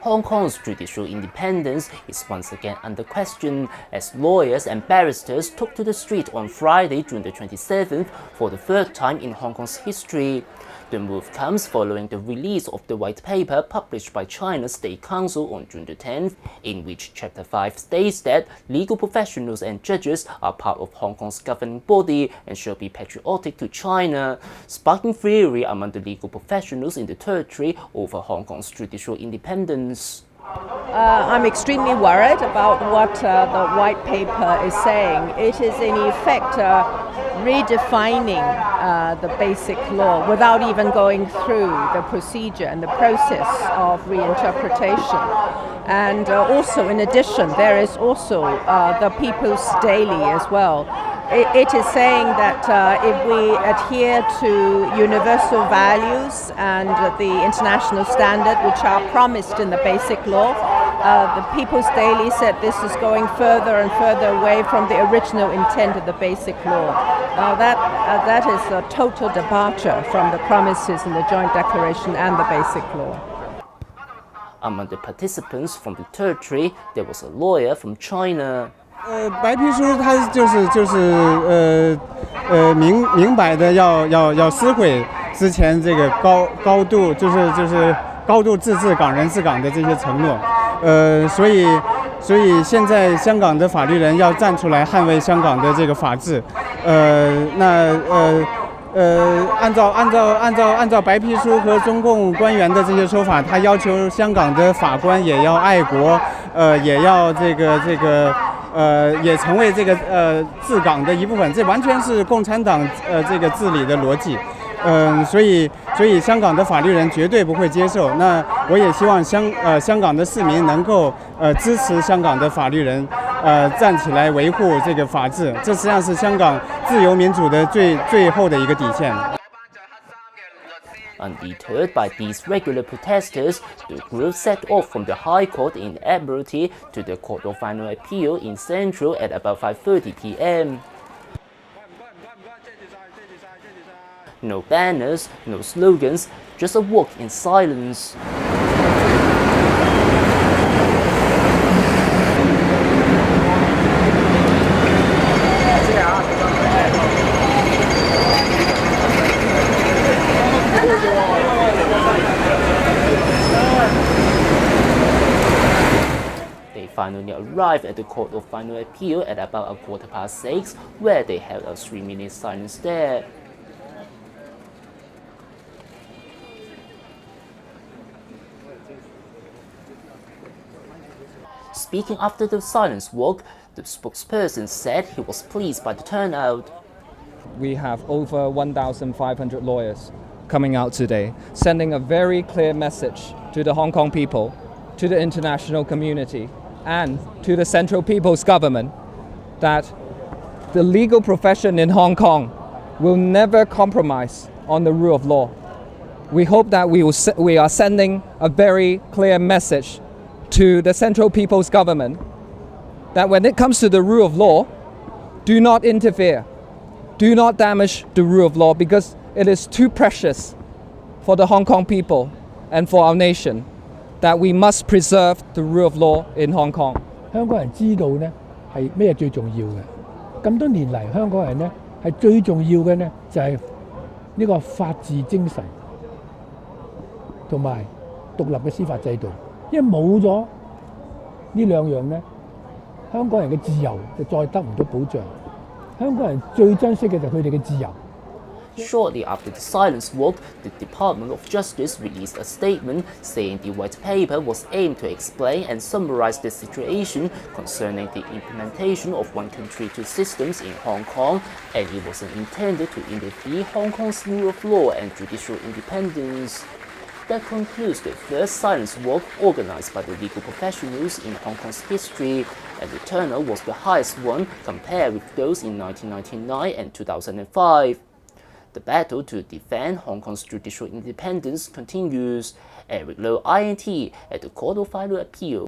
Hong Kong's judicial independence is once again under question as lawyers and barristers took to the street on Friday, June the 27th, for the third time in Hong Kong's history. The move comes following the release of the White Paper published by China's State Council on June the 10th, in which Chapter 5 states that legal professionals and judges are part of Hong Kong's governing body and shall be patriotic to China, sparking fury among the legal professionals in the territory over Hong Kong's judicial independence. I'm extremely worried about what the White Paper is saying. It is in effect redefining the basic law without even going through the procedure and the process of reinterpretation. And also, in addition, there is also the People's Daily as well. It is saying that if we adhere to universal values and the international standard which are promised in the basic law, the People's Daily said this is going further and further away from the original intent of the basic law. Now that is a total departure from the promises in the Joint Declaration and the basic law. Among the participants from the territory, there was a lawyer from China. 白皮书它就是明白的要撕毁之前这个高度就是高度自治港人治港的这些承诺，所以现在香港的法律人要站出来捍卫香港的这个法治，按照白皮书和中共官员的这些说法，他要求香港的法官也要爱国，也要也成为这个治港的一部分，这完全是共产党这个治理的逻辑，所以香港的法律人绝对不会接受。那我也希望香港的市民能够支持香港的法律人站起来维护这个法治，这实际上是香港自由民主的最后的一个底线。 Undeterred by these regular protesters, the group set off from the High Court in Admiralty to the Court of Final Appeal in Central at about 5:30 p.m. No banners, no slogans, just a walk in silence. They finally arrived at the Court of Final Appeal at about 6:15, where they held a 3-minute silence there. Speaking after the silence walk, the spokesperson said he was pleased by the turnout. We have over 1,500 lawyers coming out today, sending a very clear message to the Hong Kong people, to the international community, and to the Central People's Government that the legal profession in Hong Kong will never compromise on the rule of law. We hope that we are sending a very clear message to the Central People's Government that when it comes to the rule of law, do not interfere, do not damage the rule of law, because it is too precious for the Hong Kong people and for our nation that we must preserve the rule of law in Hong Kong. 香港人知道呢係咩最重要嘅？咁多年嚟，香港人呢係最重要嘅呢就係呢個法治精神同埋獨立嘅司法制度。因為冇咗呢兩樣呢，香港人嘅自由就再得唔到保障。香港人最珍惜嘅就係佢哋嘅自由。 Shortly after the silence walk, the Department of Justice released a statement saying the White Paper was aimed to explain and summarize the situation concerning the implementation of one country, two systems in Hong Kong, and it wasn't intended to interfere Hong Kong's rule of law and judicial independence. That concludes the first silence walk organized by the legal professionals in Hong Kong's history, and the turnout was the highest one compared with those in 1999 and 2005. The battle to defend Hong Kong's judicial independence continues. Eric Low, INT, at the Court of Final Appeal.